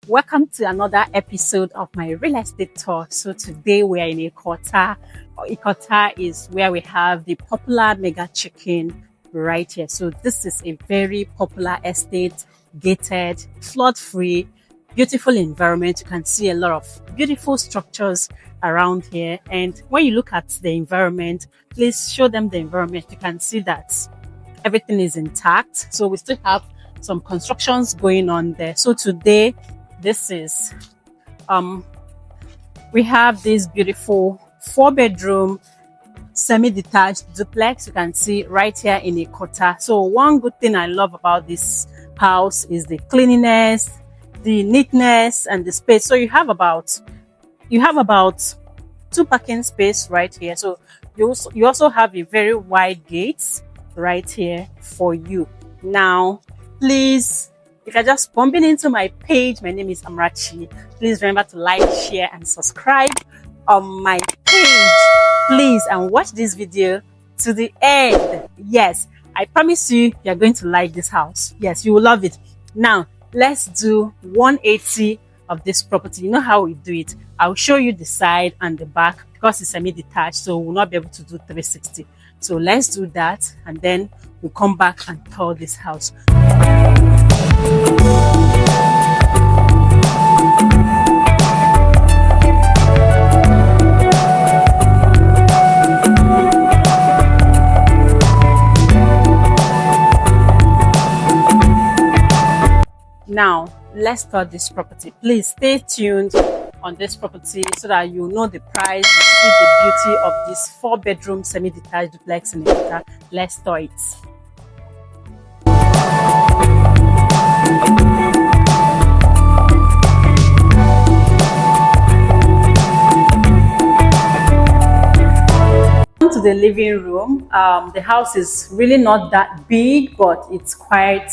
Welcome to another episode of my real estate tour. So today we are in IKOTA. IKOTA is where we have the popular mega chicken right here. So this is a very popular estate, gated, flood-free, beautiful environment. You can see a lot of beautiful structures around here. And when you look at the environment, please show them the environment. You can see that everything is intact. So we still have some constructions going on there. So today, this is we have this beautiful 4-bedroom semi-detached duplex. You can see right here in IKOTA. So one good thing I love about this house is the cleanliness, the neatness, and the space. So you have about 2 parking space right here. So you also have a very wide gate right here for you. Now, please, if you're just bumping into my page, my name is Amrachi. Please remember to like, share, and subscribe on my page. Please, and watch this video to the end. Yes, I promise you're going to like this house. Yes, you will love it. Now, let's do 180 of this property. You know how we do it. I'll show you the side and the back because it's semi-detached, so we'll not be able to do 360. So let's do that, and then we'll come back and tour this house. Now, let's start this property. Please stay tuned on this property so that you know the price, you see the beauty of this 4-bedroom semi-detached duplex in IKOTA. Let's start it. To the living room. The house is really not that big, but it's quite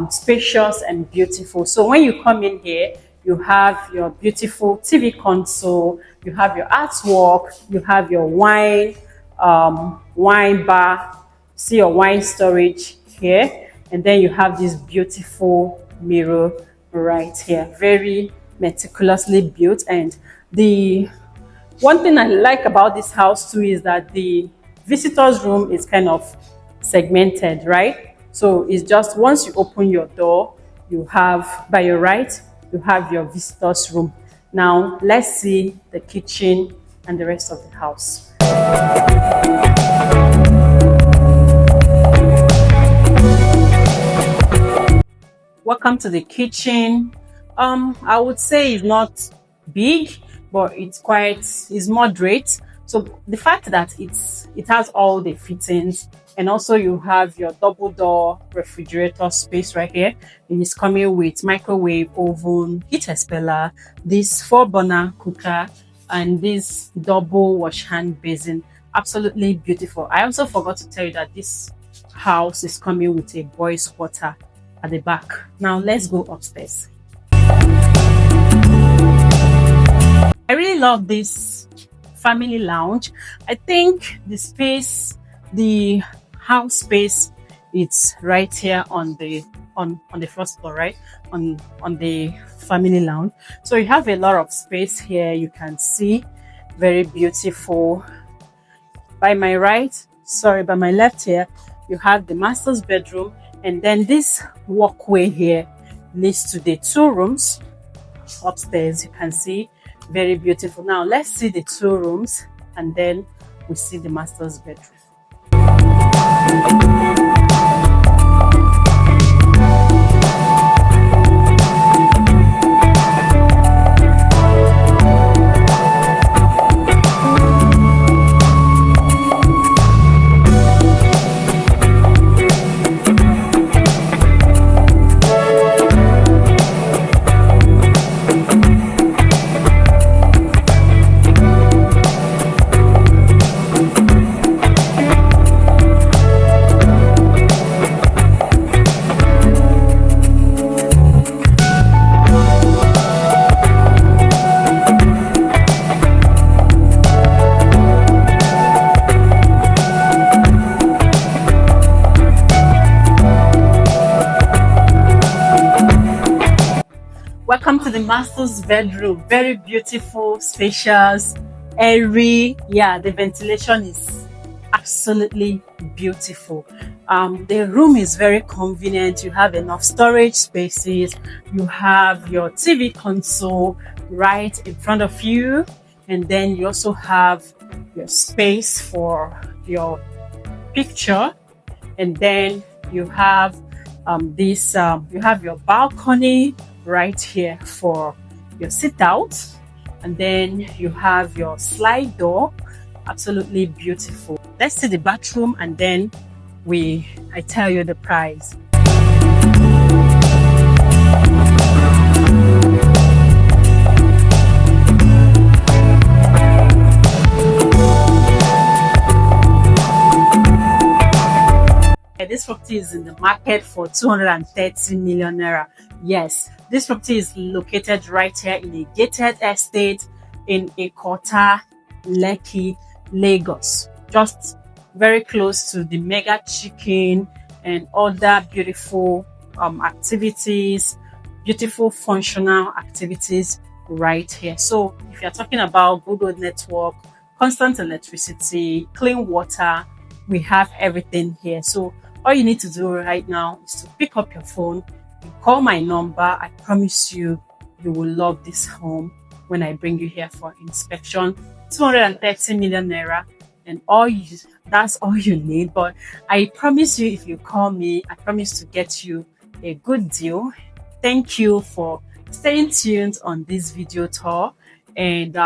spacious and beautiful. So when you come in here, you have your beautiful TV console, you have your artwork, you have your wine bar, see your wine storage here, and then you have this beautiful mirror right here, very meticulously built. And the one thing I like about this house too is that the visitors room is kind of segmented, right? So it's just once you open your door, you have, by your right, you have your visitors room. Now let's see the kitchen and the rest of the house. Welcome to the kitchen. I would say it's not big, but it's moderate. So the fact that it has all the fittings, and also you have your double door refrigerator space right here. It is coming with microwave, oven, heat expeller, this 4-burner cooker, and this double wash hand basin. Absolutely beautiful. I also forgot to tell you that this house is coming with a boys quarter at the back. Now let's go upstairs. I really love this family lounge. I think the space, the house space, it's right here on the first floor, right? On the family lounge. So you have a lot of space here. You can see, very beautiful. By my left here, you have the master's bedroom, and then this walkway here leads to the 2 rooms upstairs. You can see, very beautiful. Now let's see the 2 rooms, and then we see the master's bedroom. to the master's bedroom. Very beautiful, spacious, airy. Yeah, the ventilation is absolutely beautiful. The room is very convenient. You have enough storage spaces. You have your TV console right in front of you, and then you also have your space for your picture, and then you have you have your balcony right here for your sit out, and then you have your slide door. Absolutely beautiful. Let's see the bathroom, and then I tell you the price. This property is in the market for 230 million naira. Yes, this property is located right here in a gated estate in IKOTA Lekki, Lagos. Just very close to the Mega Chicken and other beautiful activities, beautiful functional activities right here. So if you're talking about good old network, constant electricity, clean water, we have everything here. So all you need to do right now is to pick up your phone, call my number. I promise you, you will love this home when I bring you here for inspection. 230 million naira, and that's all you need. But I promise you, if you call me, I promise to get you a good deal. Thank you for staying tuned on this video tour, and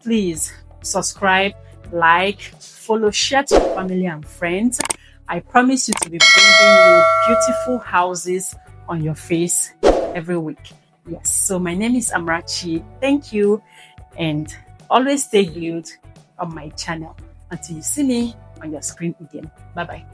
please subscribe, like, follow, share to your family and friends. I promise you to be bringing you beautiful houses on your face every week. Yes, so my name is Amarachi. Thank you, and always stay glued on my channel until you see me on your screen again. Bye bye.